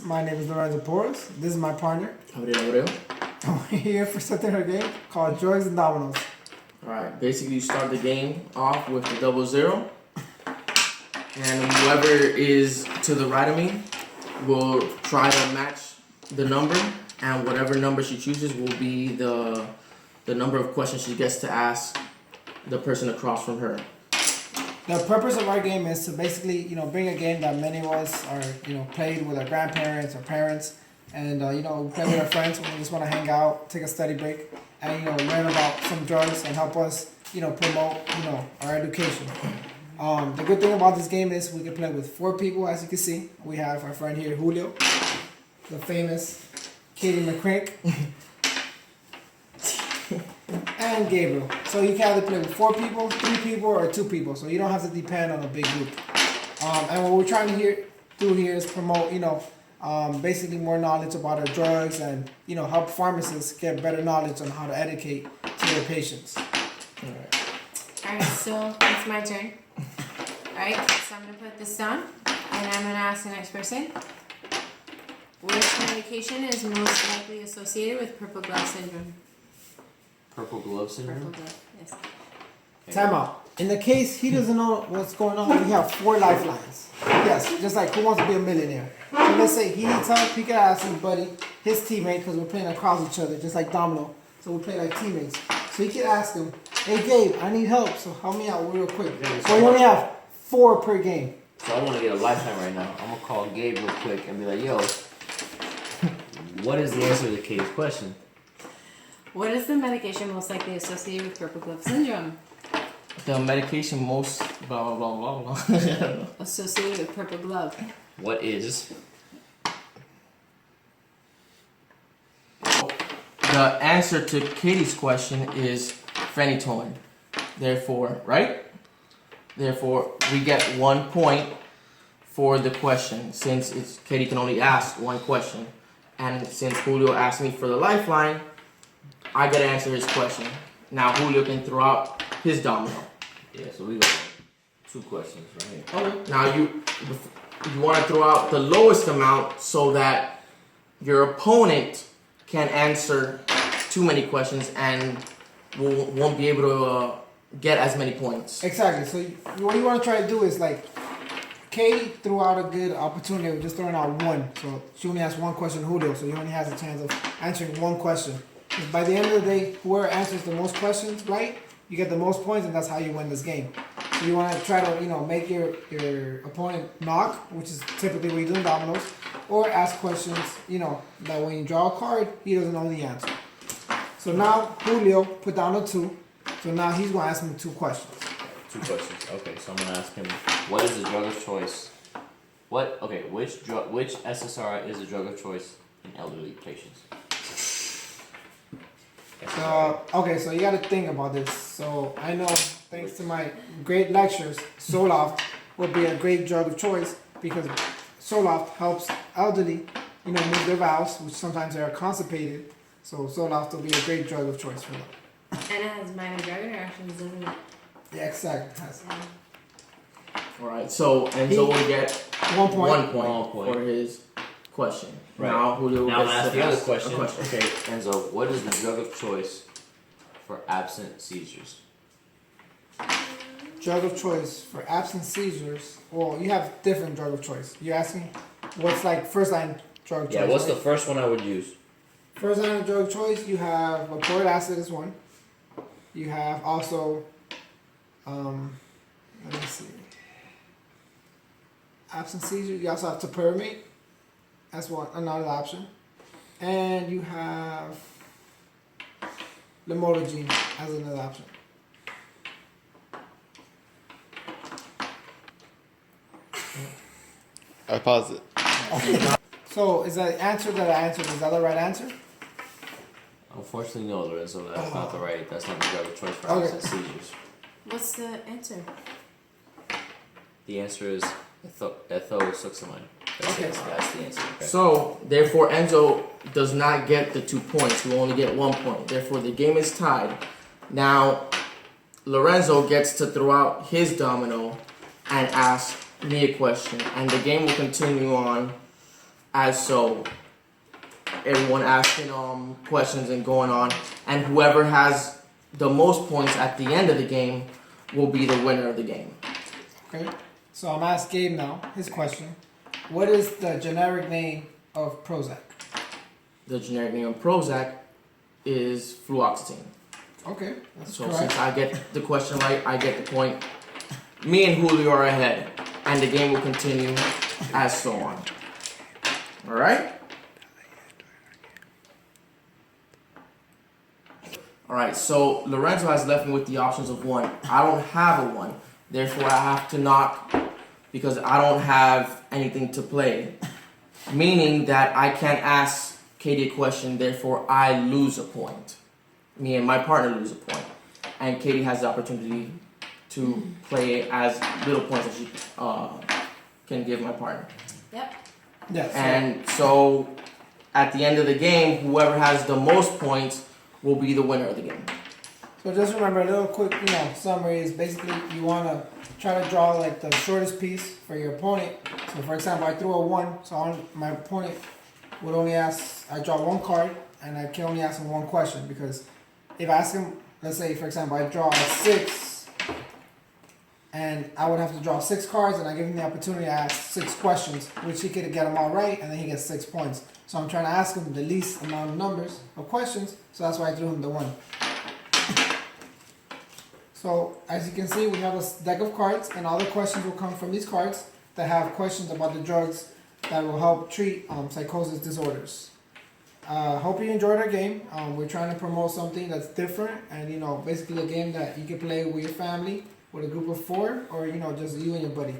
My name is Lorenzo Porras. This is my partner. Abreu. We're here for something our game called Drugs and Dominoes. Alright, basically you start the game off with the 00. And whoever is to the right of me will try to match the number. And whatever number she chooses will be the number of questions she gets to ask the person across from her. The purpose of our game is to basically, bring a game that many of us are, played with our grandparents or parents, and play with our friends when we just want to hang out, take a study break, and learn about some drugs and help us, promote, our education. The good thing about this game is we can play with 4 people, as you can see. We have our friend here, Julio, the famous Katie McCrink, and Gabriel. So you can either play with 4 people, 3 people, or 2 people. So you don't have to depend on a big group. And what we're trying to do here is promote, basically more knowledge about our drugs and, help pharmacists get better knowledge on how to educate to their patients. Alright, so it's my turn. Alright, so I'm going to put this down and I'm going to ask the next person. Which medication is most likely associated with purple glove syndrome? Purple glove syndrome? Purple glove, yes. Time out. In the case he doesn't know what's going on, we have 4 lifelines. Yes, just like Who Wants to Be a Millionaire. So let's say he needs help, he can ask somebody, his teammate, because we're playing across each other, just like domino. So we play like teammates. So he can ask him, hey Gabe, I need help, so help me out real quick. So we only have 4 per game. So I want to get a lifetime right now. I'm going to call Gabe real quick and be like, yo, what is the answer to Katie's question? What is the medication most likely associated with purple glove syndrome? The medication most blah blah blah blah blah. Associated with purple glove. What is? The answer to Katie's question is phenytoin. Therefore, right? Therefore, we get 1 point for the question since Katie can only ask 1 question. And since Julio asked me for the lifeline, I gotta answer his question. Now Julio can throw out his domino. Yeah, so we got 2 questions right here. Okay. Now you want to throw out the lowest amount so that your opponent can answer too many questions and won't be able to get as many points. Exactly. So what you want to try to do is like, Katie threw out a good opportunity of just throwing out 1. So she only has 1 question, Julio, so he only has a chance of answering 1 question. 'Cause by the end of the day, whoever answers the most questions right, you get the most points, and that's how you win this game. So you want to try to, make your opponent knock, which is typically what you do in dominoes, or ask questions, that when you draw a card, he doesn't know the answer. So now Julio put down a 2, so now he's going to ask me 2 questions. 2 questions. Okay, so I'm going to ask him, what is the drug of choice? Which SSRI is the drug of choice in elderly patients? Okay, so you got to think about this. So I know, thanks to my great lectures, Zoloft will be a great drug of choice because Zoloft helps elderly, move their bowels, which sometimes they are constipated. So Zoloft will be a great drug of choice for them. And it has minor drug interactions, doesn't it? Yeah, exactly. Has Alright, so Enzo will get 1 point. 1 point 1 point. for his question. Right. Now Julio Now I'm gets going to ask to the other ask question. a question. Okay, Enzo, what is the drug of choice for absent seizures? Drug of choice for absent seizures. Well, you have different drug of choice. You're asking what's like first line drug of choice. Yeah, what's the right? first one I would use? First line of drug of choice, you have valproic acid is 1. You have also, let me see, absent seizure. You also have topiramate. That's another option. And you have lamotogene as another option. I pause it. So is that answer that I answered, is that the right answer? Unfortunately, no, Lorenzo. That's not the right. That's not the drug of choice for Okay. absent seizures. What's the answer? The answer is ethosuximide. That's, Okay. that's the answer. Okay. So, therefore, Enzo does not get the 2 points. He will only get 1 point. Therefore, the game is tied. Now, Lorenzo gets to throw out his domino and ask me a question. And the game will continue on as so. Everyone asking questions and going on, and whoever has the most points at the end of the game will be the winner of the game. Okay. So I'm asking Gabe now his question. What is the generic name of Prozac? The generic name of Prozac is fluoxetine. Okay, that's So correct. since I get the question right, I get the point. Me and Julio are ahead, and the game will continue as so on. All right. All right. So Lorenzo has left me with the options of 1. I don't have a 1, therefore I have to knock because I don't have anything to play. Meaning that I can't ask Katie a question, therefore I lose a point. Me and my partner lose a point. And Katie has the opportunity to play as little points as she can give my partner. Yep. Yes. And so at the end of the game, whoever has the most points will be the winner of the game. So just remember a little quick, summary is basically you want to try to draw like the shortest piece for your opponent. So for example, I threw a 1, so my opponent would only I draw 1 card, and I can only ask him 1 question because if I ask him, let's say for example, I draw a 6, and I would have to draw 6 cards, and I give him the opportunity to ask 6 questions, which he could get them all right, and then he gets 6 points. So I'm trying to ask him the least amount of numbers of questions, so that's why I threw him the 1. So as you can see, we have a deck of cards, and all the questions will come from these cards that have questions about the drugs that will help treat psychosis disorders. Hope you enjoyed our game. We're trying to promote something that's different, and basically a game that you can play with your family, with a group of 4, or just you and your buddy.